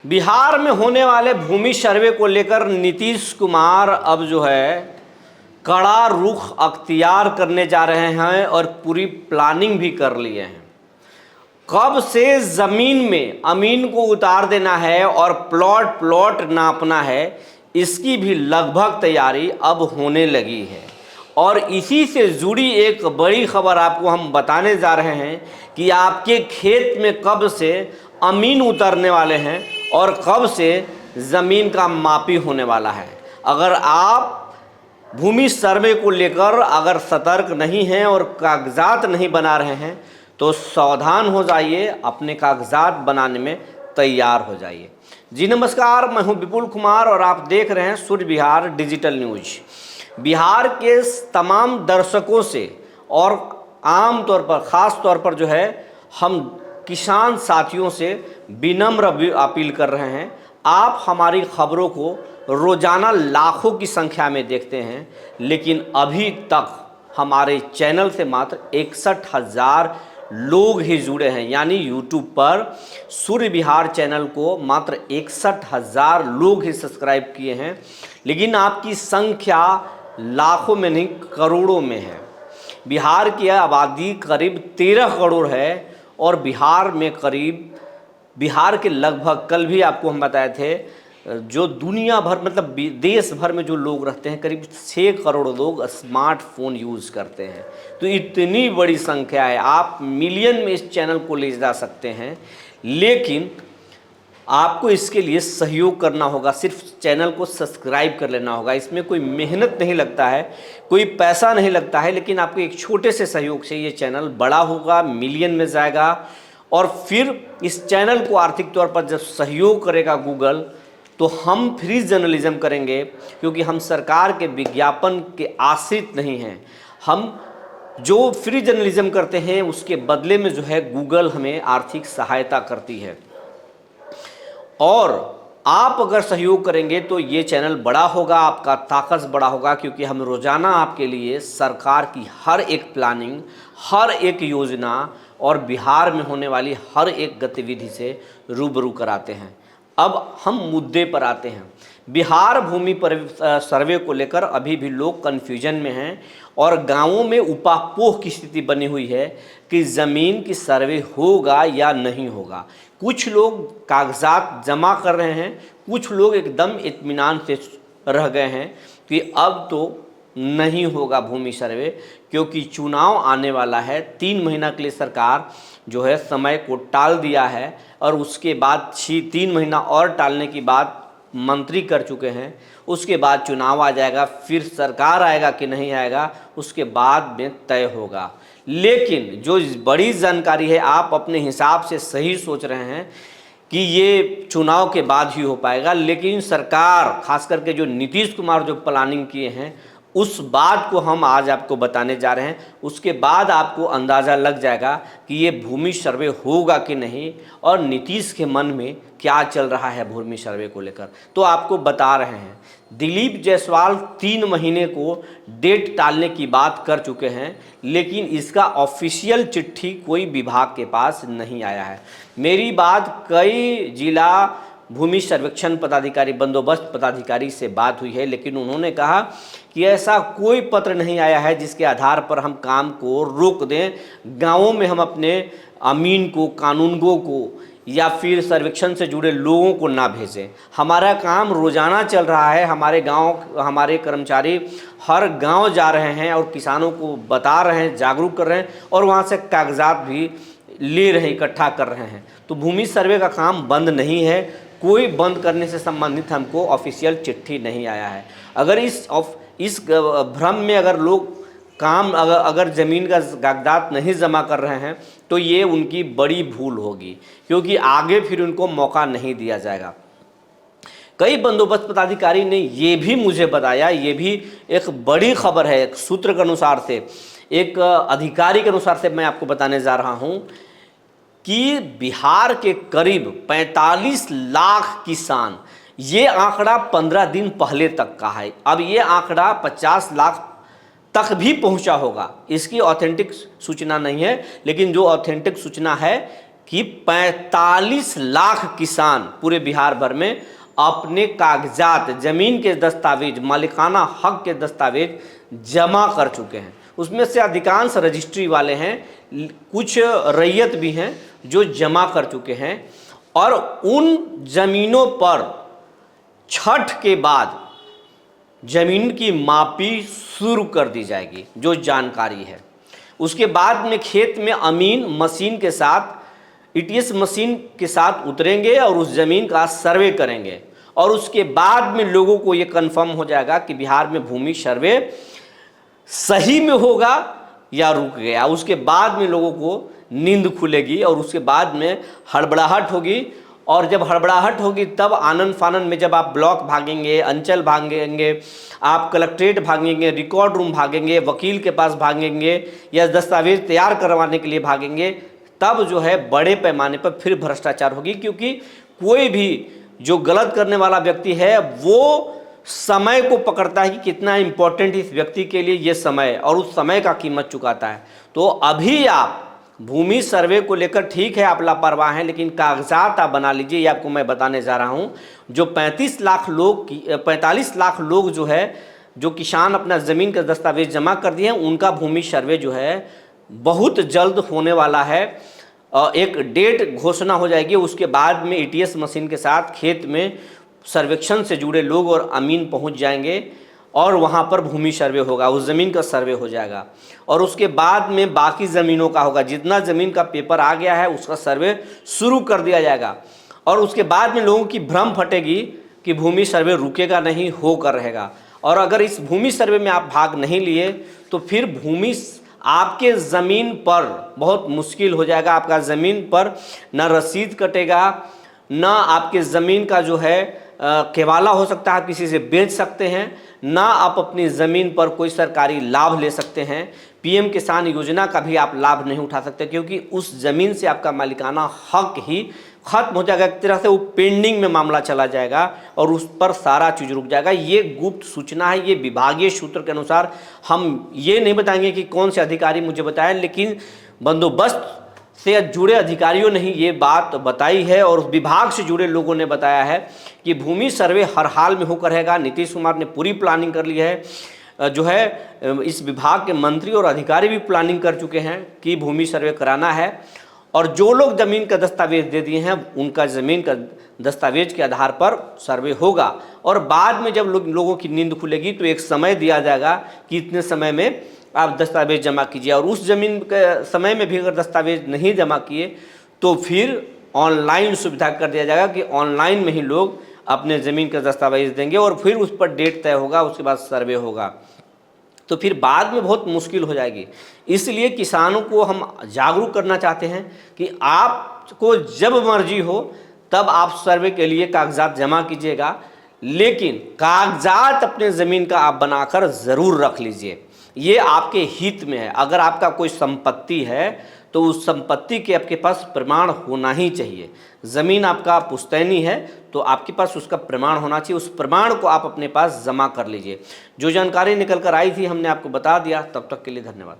बिहार में होने वाले भूमि सर्वे को लेकर नीतीश कुमार अब जो है कड़ा रुख अख्तियार करने जा रहे हैं और पूरी प्लानिंग भी कर लिए हैं। कब से ज़मीन में अमीन को उतार देना है और प्लॉट प्लॉट नापना है, इसकी भी लगभग तैयारी अब होने लगी है। और इसी से जुड़ी एक बड़ी खबर आपको हम बताने जा रहे हैं कि आपके खेत में कब से अमीन उतरने वाले हैं और कब से ज़मीन का मापी होने वाला है। अगर आप भूमि सर्वे को लेकर अगर सतर्क नहीं हैं और कागजात नहीं बना रहे हैं तो सावधान हो जाइए, अपने कागजात बनाने में तैयार हो जाइए। जी नमस्कार, मैं हूं विपुल कुमार और आप देख रहे हैं सूर्य बिहार डिजिटल न्यूज। बिहार के तमाम दर्शकों से और आम तौर पर ख़ास तौर पर जो है हम किसान साथियों से विनम्र अपील कर रहे हैं। आप हमारी खबरों को रोज़ाना लाखों की संख्या में देखते हैं, लेकिन अभी तक हमारे चैनल से मात्र 61,000 लोग ही जुड़े हैं। यानी यूट्यूब पर सूर्य बिहार चैनल को मात्र 61,000 लोग ही सब्सक्राइब किए हैं, लेकिन आपकी संख्या लाखों में नहीं करोड़ों में है। बिहार की आबादी करीब 13 करोड़ है और बिहार के लगभग, कल भी आपको हम बताए थे, जो दुनिया भर मतलब देश भर में जो लोग रहते हैं करीब 6 करोड़ लोग स्मार्टफोन यूज़ करते हैं। तो इतनी बड़ी संख्या है, आप मिलियन में इस चैनल को ले जा सकते हैं, लेकिन आपको इसके लिए सहयोग करना होगा। सिर्फ चैनल को सब्सक्राइब कर लेना होगा। इसमें कोई मेहनत नहीं लगता है, कोई पैसा नहीं लगता है, लेकिन आपके एक छोटे से सहयोग से ये चैनल बड़ा होगा, मिलियन में जाएगा। और फिर इस चैनल को आर्थिक तौर पर जब सहयोग करेगा गूगल, तो हम फ्री जर्नलिज्म करेंगे, क्योंकि हम सरकार के विज्ञापन के आश्रित नहीं हैं। हम जो फ्री जर्नलिज्म करते हैं उसके बदले में जो है गूगल हमें आर्थिक सहायता करती है। और आप अगर सहयोग करेंगे तो ये चैनल बड़ा होगा, आपका ताकत बड़ा होगा, क्योंकि हम रोज़ाना आपके लिए सरकार की हर एक प्लानिंग, हर एक योजना और बिहार में होने वाली हर एक गतिविधि से रूबरू कराते हैं। अब हम मुद्दे पर आते हैं। बिहार भूमि सर्वे को लेकर अभी भी लोग कन्फ्यूजन में हैं और गांवों में उपापोह की स्थिति बनी हुई है कि ज़मीन की सर्वे होगा या नहीं होगा। कुछ लोग कागजात जमा कर रहे हैं, कुछ लोग एकदम इत्मीनान से रह गए हैं कि अब तो नहीं होगा भूमि सर्वे, क्योंकि चुनाव आने वाला है। 3 महीना के लिए सरकार जो है समय को टाल दिया है और उसके बाद 3 महीना और टालने की बात मंत्री कर चुके हैं। उसके बाद चुनाव आ जाएगा, फिर सरकार आएगा कि नहीं आएगा उसके बाद में तय होगा। लेकिन जो बड़ी जानकारी है, आप अपने हिसाब से सही सोच रहे हैं कि ये चुनाव के बाद ही हो पाएगा, लेकिन सरकार खास करके जो नीतीश कुमार जो प्लानिंग किए हैं उस बात को हम आज आपको बताने जा रहे हैं। उसके बाद आपको अंदाज़ा लग जाएगा कि ये भूमि सर्वे होगा कि नहीं और नीतीश के मन में क्या चल रहा है भूमि सर्वे को लेकर। तो आपको बता रहे हैं, दिलीप जायसवाल 3 महीने को डेट टालने की बात कर चुके हैं, लेकिन इसका ऑफिशियल चिट्ठी कोई विभाग के पास नहीं आया है। मेरी बात कई जिला भूमि सर्वेक्षण पदाधिकारी, बंदोबस्त पदाधिकारी से बात हुई है, लेकिन उन्होंने कहा कि ऐसा कोई पत्र नहीं आया है जिसके आधार पर हम काम को रोक दें, गांवों में हम अपने अमीन को, कानूनगो को या फिर सर्वेक्षण से जुड़े लोगों को ना भेजें। हमारा काम रोज़ाना चल रहा है। हमारे कर्मचारी हर गांव जा रहे हैं और किसानों को बता रहे हैं, जागरूक कर रहे हैं और वहाँ से कागजात भी ले रहे हैं, इकट्ठा कर रहे हैं। तो भूमि सर्वे का काम बंद नहीं है, कोई बंद करने से संबंधित हमको ऑफिशियल चिट्ठी नहीं आया है। अगर इस भ्रम में अगर लोग अगर ज़मीन का कागजात नहीं जमा कर रहे हैं तो ये उनकी बड़ी भूल होगी, क्योंकि आगे फिर उनको मौका नहीं दिया जाएगा। कई बंदोबस्त पदाधिकारी ने ये भी मुझे बताया, ये भी एक बड़ी खबर है, एक सूत्र के अनुसार से, एक अधिकारी के अनुसार से मैं आपको बताने जा रहा हूँ कि बिहार के करीब 45 लाख किसान, ये आंकड़ा 15 दिन पहले तक का है, अब ये आंकड़ा 50 लाख तक भी पहुंचा होगा। इसकी ऑथेंटिक सूचना नहीं है, लेकिन जो ऑथेंटिक सूचना है कि 45 लाख किसान पूरे बिहार भर में अपने कागजात, ज़मीन के दस्तावेज, मालिकाना हक के दस्तावेज जमा कर चुके हैं। उसमें से अधिकांश रजिस्ट्री वाले हैं, कुछ रैयत भी हैं जो जमा कर चुके हैं। और उन ज़मीनों पर छठ के बाद ज़मीन की मापी शुरू कर दी जाएगी, जो जानकारी है। उसके बाद में खेत में अमीन मशीन के साथ, ETS मशीन के साथ उतरेंगे और उस ज़मीन का सर्वे करेंगे। और उसके बाद में लोगों को ये कंफर्म हो जाएगा कि बिहार में भूमि सर्वे सही में होगा या रुक गया। उसके बाद में लोगों को नींद खुलेगी और उसके बाद में हड़बड़ाहट होगी। और जब हड़बड़ाहट होगी तब आनन फानन में जब आप ब्लॉक भागेंगे, अंचल भागेंगे, आप कलेक्ट्रेट भागेंगे, रिकॉर्ड रूम भागेंगे, वकील के पास भागेंगे या दस्तावेज तैयार करवाने के लिए भागेंगे, तब जो है बड़े पैमाने पर फिर भ्रष्टाचार होगी। क्योंकि कोई भी जो गलत करने वाला व्यक्ति है वो समय को पकड़ता है कि कितना इम्पोर्टेंट इस व्यक्ति के लिए ये समय, और उस समय का कीमत चुकाता है। तो अभी आप भूमि सर्वे को लेकर ठीक है आप लापरवाह हैं, लेकिन कागजात आप बना लीजिए। ये आपको मैं बताने जा रहा हूँ। जो 45 लाख लोग जो है, जो किसान अपना ज़मीन का दस्तावेज जमा कर दिए हैं, उनका भूमि सर्वे जो है बहुत जल्द होने वाला है। एक डेट घोषणा हो जाएगी। उसके बाद में ETS मशीन के साथ खेत में सर्वेक्षण से जुड़े लोग और अमीन पहुंच जाएंगे और वहां पर भूमि सर्वे होगा, उस ज़मीन का सर्वे हो जाएगा। और उसके बाद में बाकी ज़मीनों का होगा। जितना ज़मीन का पेपर आ गया है उसका सर्वे शुरू कर दिया जाएगा। और उसके बाद में लोगों की भ्रम फटेगी कि भूमि सर्वे रुकेगा नहीं, होकर रहेगा। और अगर इस भूमि सर्वे में आप भाग नहीं लिए तो फिर भूमि आपके ज़मीन पर बहुत मुश्किल हो जाएगा। आपका ज़मीन पर ना रसीद कटेगा, ना आपके ज़मीन का जो है केवाला हो सकता है, आप किसी से बेच सकते हैं, ना आप अपनी ज़मीन पर कोई सरकारी लाभ ले सकते हैं। PM किसान योजना का भी आप लाभ नहीं उठा सकते, क्योंकि उस ज़मीन से आपका मालिकाना हक ही खत्म हो जाएगा। एक तरह से वो पेंडिंग में मामला चला जाएगा और उस पर सारा चीज़ रुक जाएगा। ये गुप्त सूचना है, ये विभागीय सूत्र के अनुसार। हम ये नहीं बताएंगे कि कौन से अधिकारी मुझे बताया, लेकिन बंदोबस्त से जुड़े अधिकारियों ने ही ये बात बताई है और विभाग से जुड़े लोगों ने बताया है कि भूमि सर्वे हर हाल में होकर रहेगा। नीतीश कुमार ने पूरी प्लानिंग कर ली है। जो है इस विभाग के मंत्री और अधिकारी भी प्लानिंग कर चुके हैं कि भूमि सर्वे कराना है। और जो लोग ज़मीन का दस्तावेज दे दिए हैं उनका ज़मीन का दस्तावेज के आधार पर सर्वे होगा। और बाद में जब लोगों की नींद खुलेगी तो एक समय दिया जाएगा कि इतने समय में आप दस्तावेज जमा कीजिए। और उस ज़मीन के समय में भी अगर दस्तावेज नहीं जमा किए तो फिर ऑनलाइन सुविधा कर दिया जाएगा कि ऑनलाइन में ही लोग अपने ज़मीन का दस्तावेज देंगे और फिर उस पर डेट तय होगा, उसके बाद सर्वे होगा। तो फिर बाद में बहुत मुश्किल हो जाएगी। इसलिए किसानों को हम जागरूक करना चाहते हैं कि आपको जब मर्जी हो तब आप सर्वे के लिए कागजात जमा कीजिएगा, लेकिन कागजात अपने ज़मीन का आप बनाकर ज़रूर रख लीजिए। ये आपके हित में है। अगर आपका कोई संपत्ति है तो उस संपत्ति के आपके पास प्रमाण होना ही चाहिए। ज़मीन आपका पुश्तैनी है तो आपके पास उसका प्रमाण होना चाहिए। उस प्रमाण को आप अपने पास जमा कर लीजिए। जो जानकारी निकल कर आई थी हमने आपको बता दिया। तब तक के लिए धन्यवाद।